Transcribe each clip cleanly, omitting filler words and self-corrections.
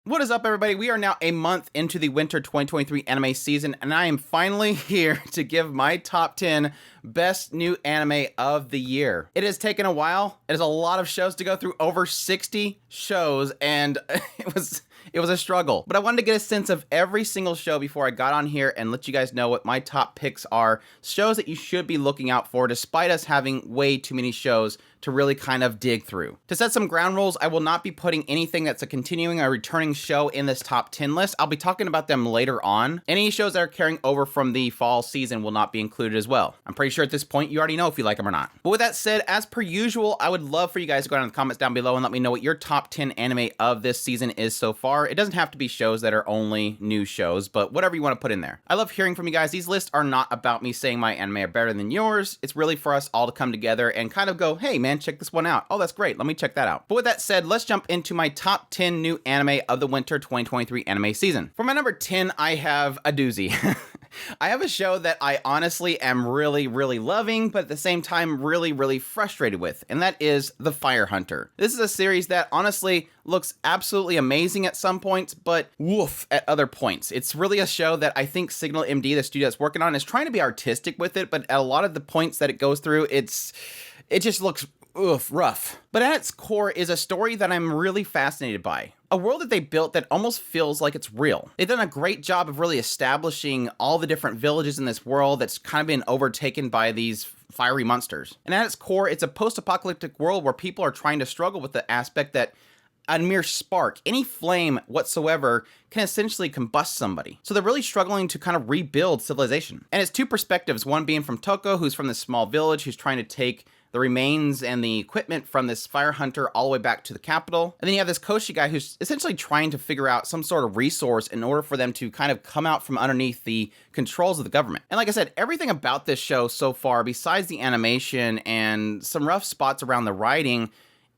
What is up, everybody? We are now a month into the winter 2023 anime season, and I am finally here to give my top 10 best new anime of the year. It has taken a while. It is a lot of shows to go through, over 60 shows, and it was a struggle. But I wanted to get a sense of every single show before I got on here and let you guys know what my top picks are. Shows that you should be looking out for, despite us having way too many shows to really kind of dig through. To set some ground rules, I will not be putting anything that's a continuing or returning show in this top 10 list. I'll be talking about them later on. Any shows that are carrying over from the fall season will not be included as well. I'm pretty sure at this point you already know if you like them or not. But with that said, as per usual, I would love for you guys to go down in the comments down below and let me know what your top 10 anime of this season is so far. It doesn't have to be shows that are only new shows, but whatever you want to put in there. I love hearing from you guys. These lists are not about me saying my anime are better than yours. It's really for us all to come together and kind of go, hey man, check this one out. Oh, that's great. Let me check that out. But with that said, let's jump into my top 10 new anime of the winter 2023 anime season. For my number 10, I have a doozy. I have a show that I honestly am really loving, but at the same time really frustrated with, and that is The Fire Hunter. This is a series that honestly looks absolutely amazing at some points, but woof at other points. It's really a show that I think Signal MD, the studio that's working on, is trying to be artistic with it, but at a lot of the points that it goes through, it just looks rough. But at its core is a story that I'm really fascinated by. A world that they built that almost feels like it's real. They've done a great job of really establishing all the different villages in this world that's kind of been overtaken by these fiery monsters. And at its core, it's a post-apocalyptic world where people are trying to struggle with the aspect that a mere spark, any flame whatsoever, can essentially combust somebody. So they're really struggling to kind of rebuild civilization. And it's two perspectives, one being from Toko, who's from this small village, who's trying to take the remains and the equipment from this fire hunter all the way back to the capital. And then you have this Koshi guy who's essentially trying to figure out some sort of resource in order for them to kind of come out from underneath the controls of the government. And like I said, everything about this show so far, besides the animation and some rough spots around the writing,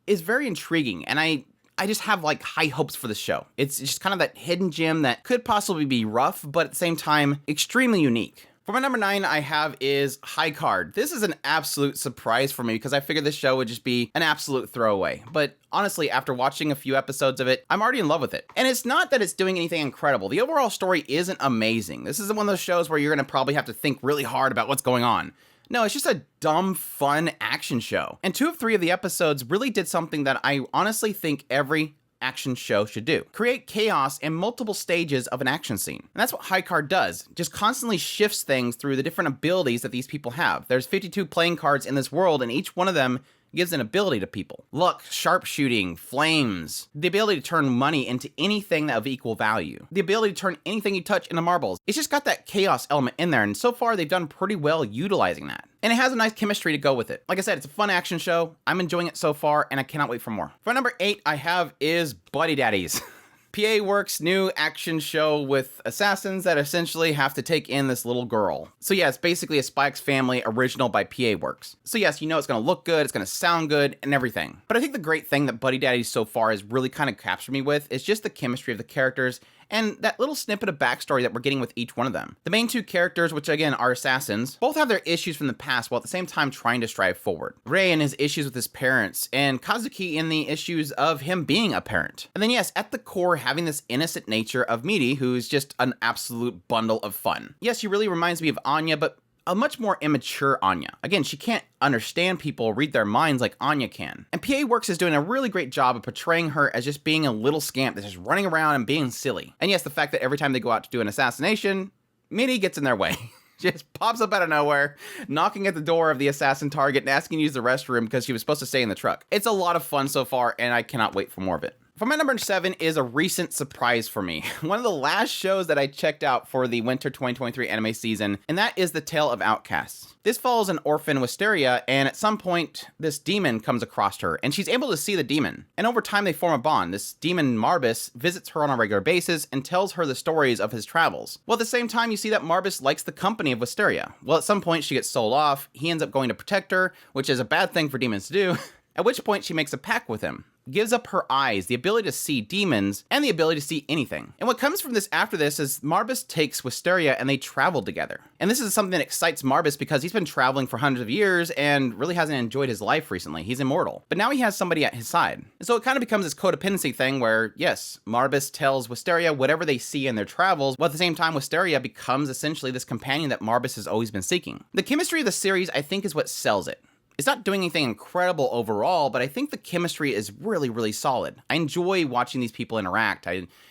is very intriguing. And I just have like high hopes for the show. It's just kind of that hidden gem that could possibly be rough, but at the same time, extremely unique. For my number 9, I have is High Card. This is an absolute surprise for me because I figured this show would just be an absolute throwaway. But honestly, after watching a few episodes of it, I'm already in love with it. And it's not that it's doing anything incredible. The overall story isn't amazing. This isn't one of those shows where you're going to probably have to think really hard about what's going on. No, it's just a dumb, fun action show. And 2 of 3 of the episodes really did something that I honestly think every action show should do. Create chaos in multiple stages of an action scene. And that's what High Card does. Just constantly shifts things through the different abilities that these people have. There's 52 playing cards in this world, and each one of them gives an ability to people. Luck, sharpshooting, flames, the ability to turn money into anything of equal value, the ability to turn anything you touch into marbles. It's just got that chaos element in there, and so far they've done pretty well utilizing that. And it has a nice chemistry to go with it. Like I said, it's a fun action show. I'm enjoying it so far, and I cannot wait for more. For number 8, I have is Buddy Daddies. PA Works' new action show with assassins that essentially have to take in this little girl. So yeah, it's basically a Spy X Family original by PA Works. So yes, you know it's gonna look good, it's gonna sound good, and everything. But I think the great thing that Buddy Daddies so far has really kind of captured me with is just the chemistry of the characters and that little snippet of backstory that we're getting with each one of them. The main 2 characters, which again are assassins, both have their issues from the past while at the same time trying to strive forward. Rei and his issues with his parents, and Kazuki in the issues of him being a parent. And then yes, at the core, having this innocent nature of Miri, who's just an absolute bundle of fun. Yes, she really reminds me of Anya, but a much more immature Anya. Again, she can't understand people, read their minds like Anya can. And PA Works is doing a really great job of portraying her as just being a little scamp that's just running around and being silly. And yes, the fact that every time they go out to do an assassination, Miri gets in their way. Just pops up out of nowhere, knocking at the door of the assassin target and asking to use the restroom because she was supposed to stay in the truck. It's a lot of fun so far, and I cannot wait for more of it. For my number 7 is a recent surprise for me. One of the last shows that I checked out for the winter 2023 anime season, and that is The Tale of Outcasts. This follows an orphan Wisteria, and at some point, this demon comes across her, and she's able to see the demon. And over time, they form a bond. This demon, Marbus, visits her on a regular basis and tells her the stories of his travels. Well, at the same time, you see that Marbus likes the company of Wisteria. Well, at some point, she gets sold off. He ends up going to protect her, which is a bad thing for demons to do. at which point she makes a pact with him, gives up her eyes, the ability to see demons, and the ability to see anything. And what comes from this after this is Marbus takes Wisteria and they travel together. And this is something that excites Marbus because he's been traveling for hundreds of years and really hasn't enjoyed his life recently. He's immortal. But now he has somebody at his side. And so it kind of becomes this codependency thing where, yes, Marbus tells Wisteria whatever they see in their travels, while at the same time Wisteria becomes essentially this companion that Marbus has always been seeking. The chemistry of the series, I think, is what sells it. It's not doing anything incredible overall, but I think the chemistry is really, really solid. I enjoy watching these people interact.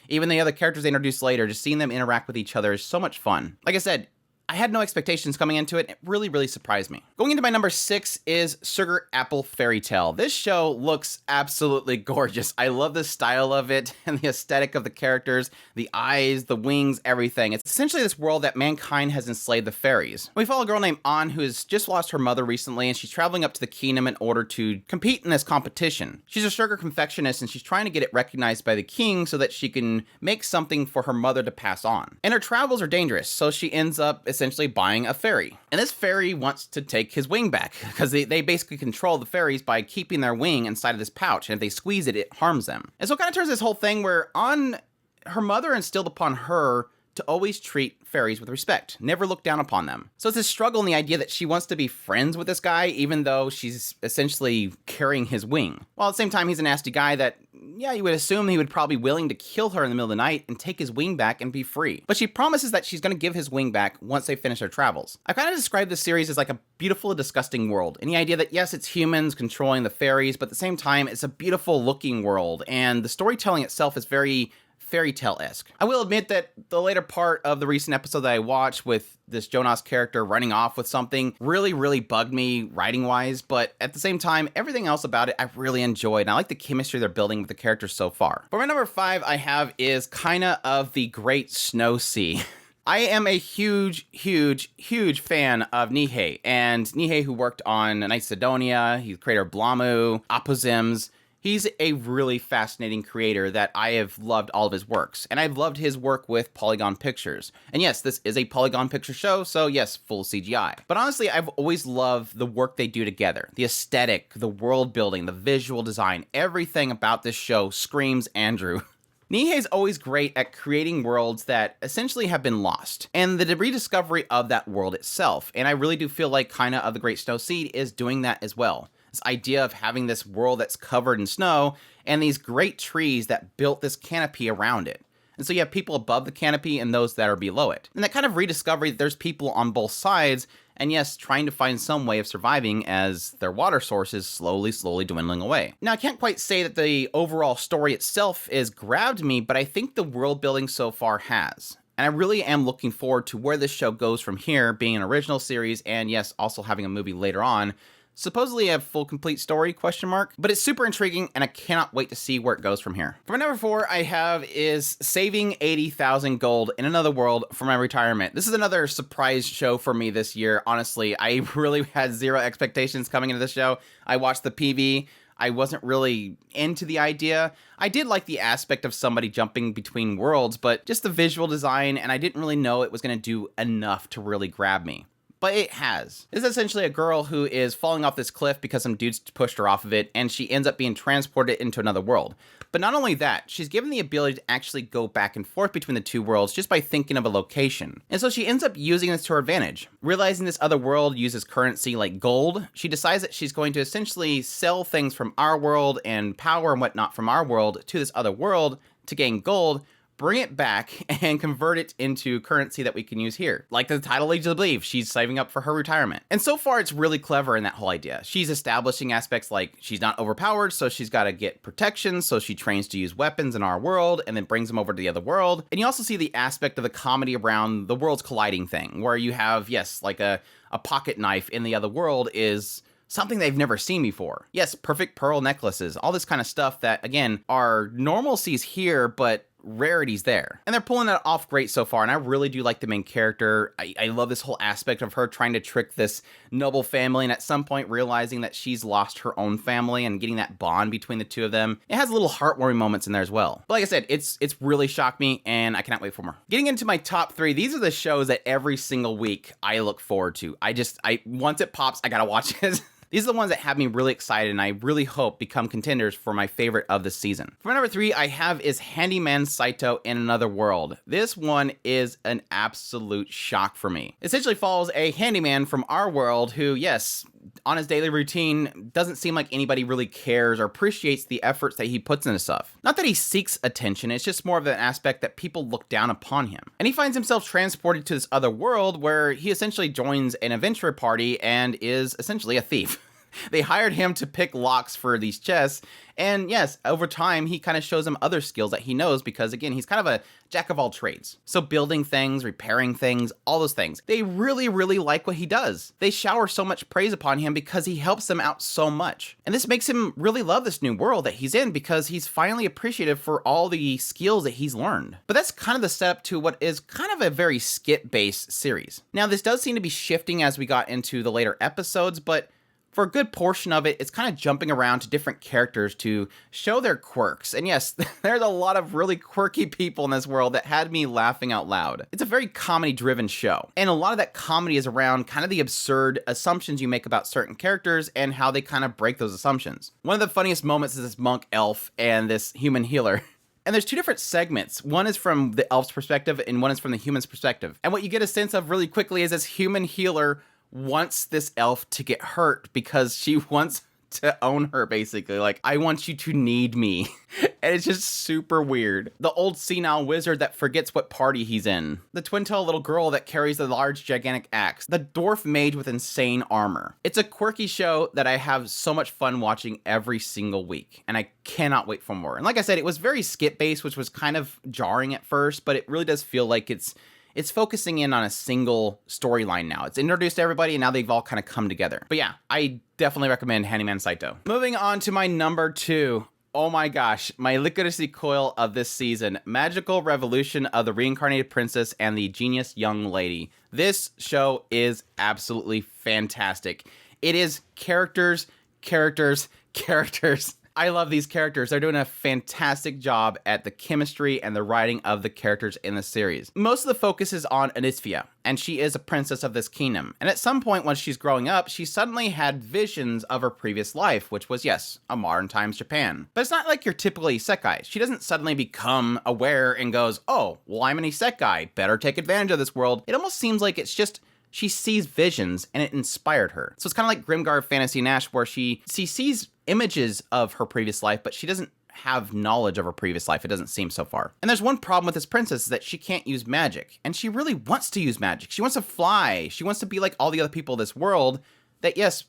Even the other characters they introduce later, just seeing them interact with each other is so much fun. Like I said, I had no expectations coming into it. It really, really surprised me. Going into my number 6 is Sugar Apple Fairy Tale. This show looks absolutely gorgeous. I love the style of it and the aesthetic of the characters, the eyes, the wings, everything. It's essentially this world that mankind has enslaved the fairies. We follow a girl named An who has just lost her mother recently, and she's traveling up to the kingdom in order to compete in this competition. She's a sugar confectionist, and she's trying to get it recognized by the king so that she can make something for her mother to pass on. And her travels are dangerous, so she ends up essentially buying a fairy. And this fairy wants to take his wing back because they basically control the fairies by keeping their wing inside of this pouch. And if they squeeze it, it harms them. And so it kind of turns this whole thing where her mother instilled upon her to always treat fairies with respect, never look down upon them. So it's this struggle in the idea that she wants to be friends with this guy, even though she's essentially carrying his wing. While at the same time, he's a nasty guy that, yeah, you would assume he would probably be willing to kill her in the middle of the night and take his wing back and be free. But she promises that she's going to give his wing back once they finish their travels. I kind of describe this series as like a beautiful and disgusting world. And the idea that, yes, it's humans controlling the fairies, but at the same time, it's a beautiful looking world. And the storytelling itself is very fairy tale-esque. I will admit that the later part of the recent episode that I watched with this Jonas character running off with something really, really bugged me writing-wise, but at the same time, everything else about it I really enjoyed, and I like the chemistry they're building with the characters so far. For my number 5 I have is Kaina of the Great Snow Sea. I am a huge, huge, huge fan of Nihei, and Nihei, who worked on Night Sidonia, he's the creator of Blamu, Apozims. He's a really fascinating creator that I have loved all of his works, and I've loved his work with Polygon Pictures. And yes, this is a Polygon Picture show, so yes, full CGI. But honestly, I've always loved the work they do together. The aesthetic, the world building, the visual design, everything about this show screams Andrew. Nihei's always great at creating worlds that essentially have been lost, and the rediscovery of that world itself. And I really do feel like Kaina of the Great Snow Sea is doing that as well. This idea of having this world that's covered in snow and these great trees that built this canopy around it. And so you have people above the canopy and those that are below it. And that kind of rediscovery that there's people on both sides, and yes, trying to find some way of surviving as their water source is slowly dwindling away. Now, I can't quite say that the overall story itself has grabbed me, but I think the world building so far has. And I really am looking forward to where this show goes from here, being an original series, and yes, also having a movie later on. Supposedly a full complete story, ? But it's super intriguing, and I cannot wait to see where it goes from here. For my number 4 I have is Saving 80,000 Gold in Another World for My Retirement. This is another surprise show for me this year. Honestly, I really had zero expectations coming into this show. I watched the PV. I wasn't really into the idea. I did like the aspect of somebody jumping between worlds, but just the visual design, and I didn't really know it was going to do enough to really grab me. But it has. This is essentially a girl who is falling off this cliff because some dudes pushed her off of it, and she ends up being transported into another world. But not only that, she's given the ability to actually go back and forth between the two worlds just by thinking of a location. And so she ends up using this to her advantage. Realizing this other world uses currency like gold, she decides that she's going to essentially sell things from our world and power and whatnot from our world to this other world to gain gold, bring it back, and convert it into currency that we can use here. Like the title leads you to believe, she's saving up for her retirement. And so far, it's really clever in that whole idea. She's establishing aspects like she's not overpowered, so she's got to get protection, so she trains to use weapons in our world, and then brings them over to the other world. And you also see the aspect of the comedy around the worlds colliding thing, where you have, yes, like a pocket knife in the other world is something they've never seen before. Yes, perfect pearl necklaces, all this kind of stuff that, again, are normalcies here, but rarities there. And they're pulling that off great so far, and I really do like the main character. I love this whole aspect of her trying to trick this noble family, and at some point realizing that she's lost her own family and getting that bond between the two of them. It has little heartwarming moments in there as well. But like I said, it's really shocked me, and I cannot wait for more. Getting into my top 3, these are the shows that every single week I look forward to. Once it pops, I gotta watch it. These are the ones that have me really excited and I really hope become contenders for my favorite of the season. For my number 3, I have is Handyman Saito in Another World. This one is an absolute shock for me. It essentially follows a handyman from our world who, yes, on his daily routine, doesn't seem like anybody really cares or appreciates the efforts that he puts into stuff. Not that he seeks attention, it's just more of an aspect that people look down upon him. And he finds himself transported to this other world where he essentially joins an adventure party and is essentially a thief. They hired him to pick locks for these chests, and yes, over time, he kind of shows them other skills that he knows because, again, he's kind of a jack of all trades. So building things, repairing things, all those things. They really, really like what he does. They shower so much praise upon him because he helps them out so much. And this makes him really love this new world that he's in because he's finally appreciative for all the skills that he's learned. But that's kind of the setup to what is kind of a very skit-based series. Now, this does seem to be shifting as we got into the later episodes, but for a good portion of it, it's kind of jumping around to different characters to show their quirks. And yes, there's a lot of really quirky people in this world that had me laughing out loud. It's a very comedy-driven show. And a lot of that comedy is around kind of the absurd assumptions you make about certain characters and how they kind of break those assumptions. One of the funniest moments is this monk elf and this human healer. And there's two different segments. One is from the elf's perspective and one is from the human's perspective. And what you get a sense of really quickly is this human healer wants this elf to get hurt because she wants to own her, basically. Like, I want you to need me. And it's just super weird. The old senile wizard that forgets what party he's in. The twin-tailed little girl that carries the large gigantic axe. The dwarf mage with insane armor. It's a quirky show that I have so much fun watching every single week. And I cannot wait for more. And like I said, it was very skit-based, which was kind of jarring at first, but it really does feel like it's focusing in on a single storyline now. It's introduced everybody, and now they've all kind of come together. But yeah, I definitely recommend Handyman Saito. Moving on to my number 2. Oh my gosh, my liquidity coil of this season. Magical Revolution of the Reincarnated Princess and the Genius Young Lady. This show is absolutely fantastic. It is characters, characters, characters. I love these characters. They're doing a fantastic job at the chemistry and the writing of the characters in the series. Most of the focus is on Anisfia, and she is a princess of this kingdom. And at some point when she's growing up, she suddenly had visions of her previous life, which was, yes, a modern times Japan. But it's not like your typical isekai. She doesn't suddenly become aware and goes, oh, well, I'm an isekai. Better take advantage of this world. It almost seems like it's just she sees visions and it inspired her. So it's kind of like Grimgar Fantasy Nash, where she sees images of her previous life, but she doesn't have knowledge of her previous life. It doesn't seem so far. And there's one problem with this princess is that she can't use magic. And she really wants to use magic. She wants to fly. She wants to be like all the other people of this world that, yes,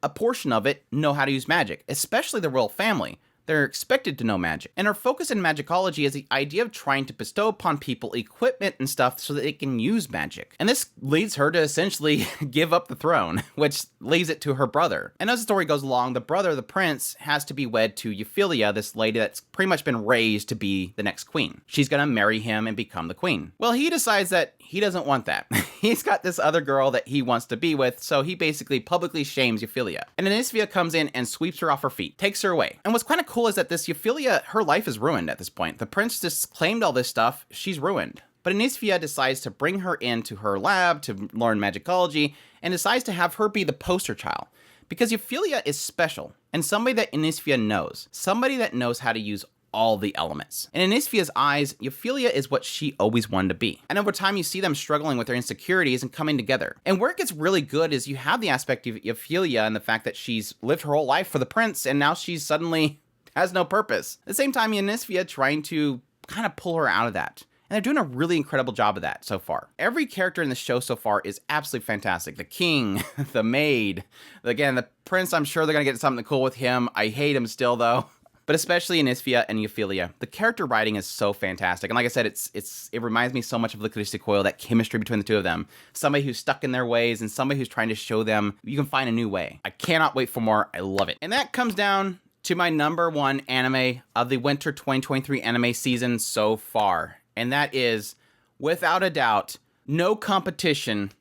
a portion of it know how to use magic, especially the royal family. They're expected to know magic. And her focus in magicology is the idea of trying to bestow upon people equipment and stuff so that they can use magic. And this leads her to essentially give up the throne, which leaves it to her brother. And as the story goes along, the brother, the prince, has to be wed to Euphyllia, this lady that's pretty much been raised to be the next queen. She's gonna marry him and become the queen. Well, he decides that he doesn't want that. He's got this other girl that he wants to be with, so he basically publicly shames Euphyllia. And Anisfia comes in and sweeps her off her feet, takes her away. And what's kind of cool is that this Euphyllia, her life is ruined at this point. The prince just claimed all this stuff, she's ruined. But Anisfia decides to bring her into her lab to learn magicology and decides to have her be the poster child. Because Euphyllia is special, and somebody that Anisfia knows. Somebody that knows how to use all the elements. In Anisfia's eyes, Euphyllia is what she always wanted to be. And over time, you see them struggling with their insecurities and coming together. And where it gets really good is you have the aspect of Euphyllia and the fact that she's lived her whole life for the prince, and now she's suddenly has no purpose. At the same time, Anisfia trying to kind of pull her out of that. And they're doing a really incredible job of that so far. Every character in the show so far is absolutely fantastic. The king, the maid, again, the prince, I'm sure they're gonna get something cool with him. I hate him still though. But especially Anisfia and Euphyllia. The character writing is so fantastic. And like I said, it reminds me so much of Licorice Coil, that chemistry between the two of them. Somebody who's stuck in their ways and somebody who's trying to show them you can find a new way. I cannot wait for more. I love it. And that comes down to my number 1 anime of the winter 2023 anime season so far. And that is, without a doubt, no competition,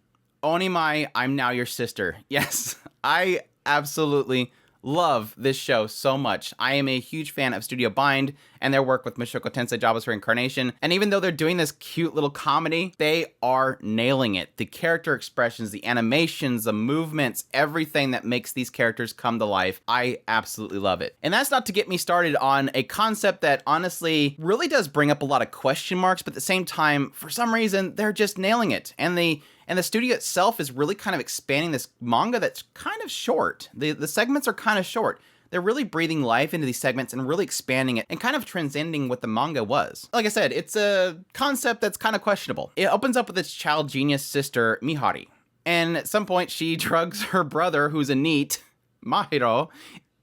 Onimai, I'm Now Your Sister. Yes, I absolutely love this show so much. I am a huge fan of Studio Bind, and their work with Mushoku Tensei Jobless Reincarnation. And even though they're doing this cute little comedy, they are nailing it. The character expressions, the animations, the movements, everything that makes these characters come to life, I absolutely love it. And that's not to get me started on a concept that honestly really does bring up a lot of question marks, but at the same time, for some reason, they're just nailing it. And the studio itself is really kind of expanding this manga that's kind of short. The segments are kind of short. They're really breathing life into these segments and really expanding it and kind of transcending what the manga was. Like I said, it's a concept that's kind of questionable. It opens up with its child genius sister, Mihari. And at some point, she drugs her brother, who's a NEET, Mahiro,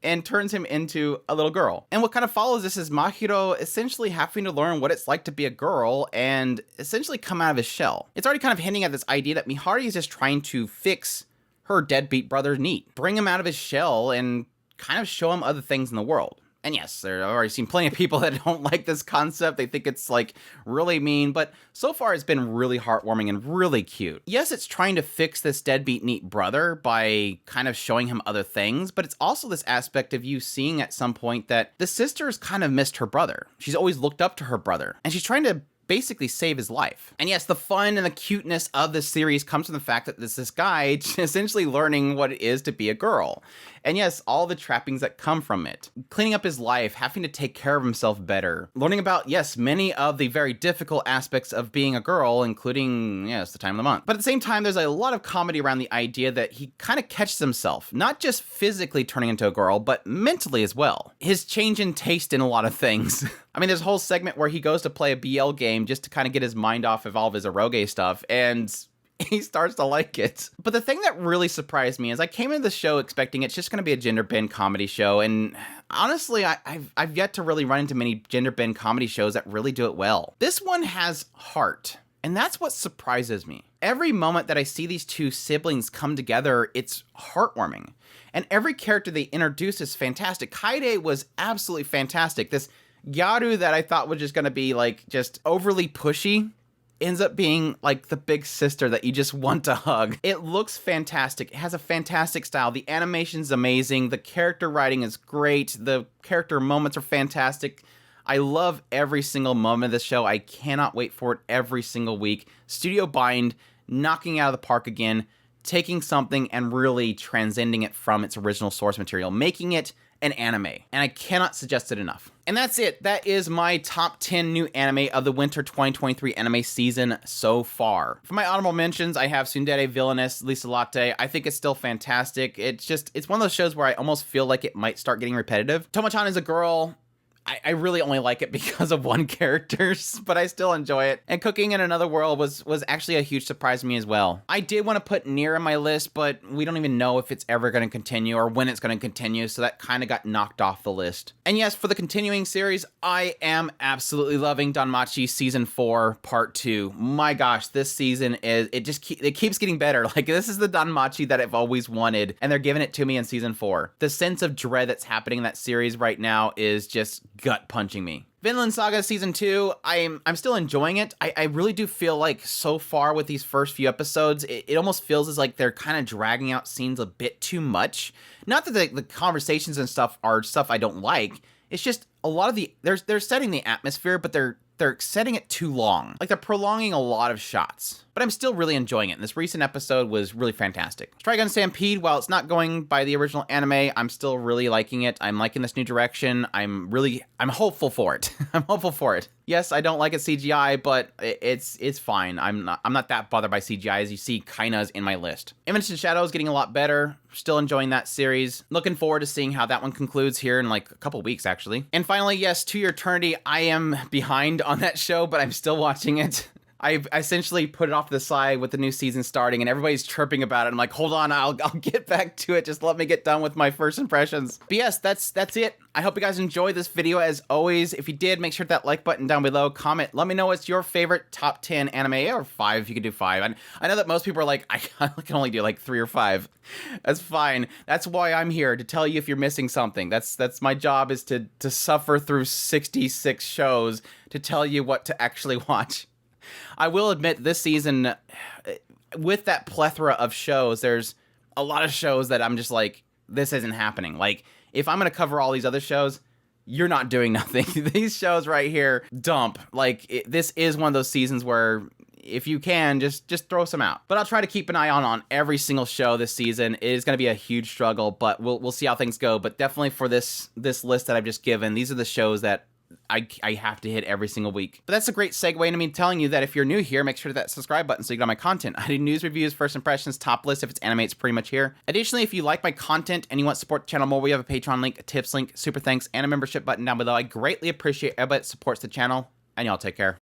and turns him into a little girl. And what kind of follows this is Mahiro essentially having to learn what it's like to be a girl and essentially come out of his shell. It's already kind of hinting at this idea that Mihari is just trying to fix her deadbeat brother NEET, bring him out of his shell and kind of show him other things in the world. And yes, I've already seen plenty of people that don't like this concept. They think it's like really mean, but so far it's been really heartwarming and really cute. Yes, it's trying to fix this deadbeat NEET brother by kind of showing him other things, but it's also this aspect of you seeing at some point that the sister's kind of missed her brother. She's always looked up to her brother, and she's trying to basically save his life. And yes, the fun and the cuteness of this series comes from the fact that this guy essentially learning what it is to be a girl. And yes, all the trappings that come from it. Cleaning up his life, having to take care of himself better. Learning about, yes, many of the very difficult aspects of being a girl, including, yes, the time of the month. But at the same time, there's a lot of comedy around the idea that he kind of catches himself, not just physically turning into a girl, but mentally as well. His change in taste in a lot of things. I mean, there's a whole segment where he goes to play a BL game just to kind of get his mind off of all of his eroge stuff, and he starts to like it. But the thing that really surprised me is I came into the show expecting it's just going to be a gender bend comedy show, and honestly, I've yet to really run into many gender bend comedy shows that really do it well. This one has heart, and that's what surprises me. Every moment that I see these two siblings come together, it's heartwarming. And every character they introduce is fantastic. Kaide was absolutely fantastic. This Gyaru that I thought was just going to be like just overly pushy ends up being like the big sister that you just want to hug. It looks fantastic. It has a fantastic style. The animation's amazing. The character writing is great. The character moments are fantastic. I love every single moment of this show. I cannot wait for it every single week. Studio Bind knocking out of the park again, taking something and really transcending it from its original source material, making it an anime, and I cannot suggest it enough. And that's it. That is my top 10 new anime of the winter 2023 anime season so far. For my honorable mentions, I have Tsundere Villainous, Lisa Latte. I think it's still fantastic. It's one of those shows where I almost feel like it might start getting repetitive. Tomo-chan is a girl. I really only like it because of one character, but I still enjoy it. And Cooking in Another World was actually a huge surprise to me as well. I did want to put Nier on my list, but we don't even know if it's ever going to continue or when it's going to continue, so that kind of got knocked off the list. And yes, for the continuing series, I am absolutely loving Danmachi Season 4 Part 2. My gosh, this season it keeps getting better. Like, this is the Danmachi that I've always wanted, and they're giving it to me in Season 4. The sense of dread that's happening in that series right now is just gut punching me. Vinland Saga Season 2, I'm still enjoying it. I really do feel like so far with these first few episodes, it almost feels as like they're kind of dragging out scenes a bit too much. Not that the conversations and stuff are stuff I don't like. It's just a lot of they're setting the atmosphere, but they're setting it too long. Like, they're prolonging a lot of shots. But I'm still really enjoying it, and this recent episode was really fantastic. Trigun Stampede, while it's not going by the original anime, I'm still really liking it. I'm liking this new direction. I'm hopeful for it. I'm hopeful for it. Yes, I don't like it CGI, but it's fine. I'm not that bothered by CGI. As you see, Kaina's in my list. Image and Shadow is getting a lot better. Still enjoying that series. Looking forward to seeing how that one concludes here in like a couple weeks, actually. And finally, yes, To Your Eternity. I am behind on that show, but I'm still watching it. I've essentially put it off to the side with the new season starting, and everybody's chirping about it. I'm like, hold on, I'll get back to it. Just let me get done with my first impressions. But yes, that's it. I hope you guys enjoyed this video as always. If you did, make sure to hit that like button down below. Comment. Let me know what's your favorite top 10 anime, or 5 if you could do 5. I know that most people are like, I can only do like 3 or 5. That's fine. That's why I'm here, to tell you if you're missing something. That's my job, is to suffer through 66 shows to tell you what to actually watch. I will admit, this season, with that plethora of shows, there's a lot of shows that I'm just like, this isn't happening. Like, if I'm going to cover all these other shows, you're not doing nothing. These shows right here dump. Like, this is one of those seasons where if you can, just throw some out. But I'll try to keep an eye on every single show this season. It is going to be a huge struggle, but we'll see how things go. But definitely for this list that I've just given, these are the shows that I have to hit every single week. But that's a great segue into me telling you that if you're new here, make sure to hit that subscribe button so you get all my content. I do news, reviews, first impressions, top list. If it's anime, it's pretty much here. Additionally, if you like my content and you want to support the channel more, we have a Patreon link, a tips link, super thanks, and a membership button down below. I greatly appreciate everybody that supports the channel, and y'all take care.